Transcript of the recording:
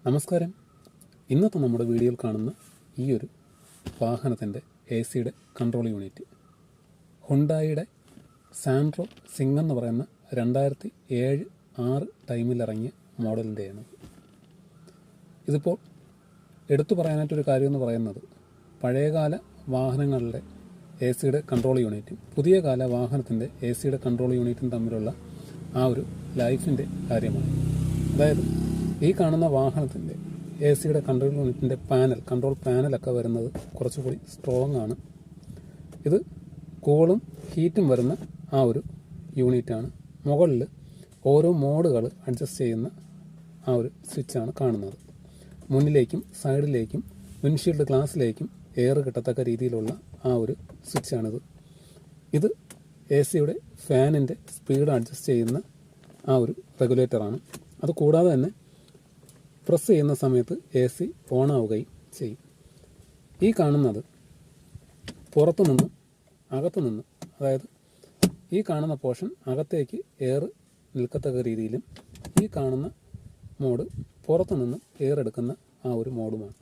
നമസ്കാരം. ഇന്നത്തെ നമ്മുടെ വീഡിയോയിൽ കാണുന്ന ഈ ഒരു വാഹനത്തിൻ്റെ AC-യുടെ കൺട്രോൾ യൂണിറ്റ് ഹുണ്ടായിയുടെ സാൻഡ്രോ സിംഗ് എന്ന് പറയുന്ന 2007-06 ടൈമിൽ ഇറങ്ങിയ മോഡലിൻ്റെയാണ്. ഇതിപ്പോൾ എടുത്തു പറയാനായിട്ടൊരു കാര്യമെന്ന് പറയുന്നത് പഴയകാല വാഹനങ്ങളുടെ AC-യുടെ കൺട്രോൾ യൂണിറ്റും പുതിയ കാല വാഹനത്തിൻ്റെ AC-യുടെ കൺട്രോൾ യൂണിറ്റും തമ്മിലുള്ള ആ ഒരു ലൈഫിൻ്റെ കാര്യമാണ്. അതായത് ഈ കാണുന്ന വാഹനത്തിൻ്റെ AC-യുടെ കൺട്രോൾ യൂണിറ്റിൻ്റെ കൺട്രോൾ പാനലൊക്കെ വരുന്നത് കുറച്ചുകൂടി സ്ട്രോങ് ആണ്. ഇത് കൂളും ഹീറ്റും വരുന്ന ആ ഒരു യൂണിറ്റാണ്. മുകളിൽ ഓരോ മോഡുകൾ അഡ്ജസ്റ്റ് ചെയ്യുന്ന ആ ഒരു സ്വിച്ചാണ് കാണുന്നത്. മുന്നിലേക്കും സൈഡിലേക്കും വിൻഷീൽഡ് ഗ്ലാസ്സിലേക്കും എയർ കിട്ടത്തക്ക രീതിയിലുള്ള ആ ഒരു സ്വിച്ചാണിത്. ഇത് AC-യുടെ ഫാനിൻ്റെ സ്പീഡ് അഡ്ജസ്റ്റ് ചെയ്യുന്ന ആ ഒരു റെഗുലേറ്ററാണ്. അത് കൂടാതെ തന്നെ പ്രസ് ചെയ്യുന്ന സമയത്ത് AC ഓൺ ആവുകയും ചെയ്യും. ഈ കാണുന്നത് പുറത്തു നിന്നും അകത്തു നിന്നും, അതായത് ഈ കാണുന്ന പോർഷൻ അകത്തേക്ക് എയർ നിൽക്കത്തക്ക രീതിയിലും ഈ കാണുന്ന മോഡ് പുറത്തു നിന്നും എയർ എടുക്കുന്ന ആ ഒരു മോഡുമാണ്.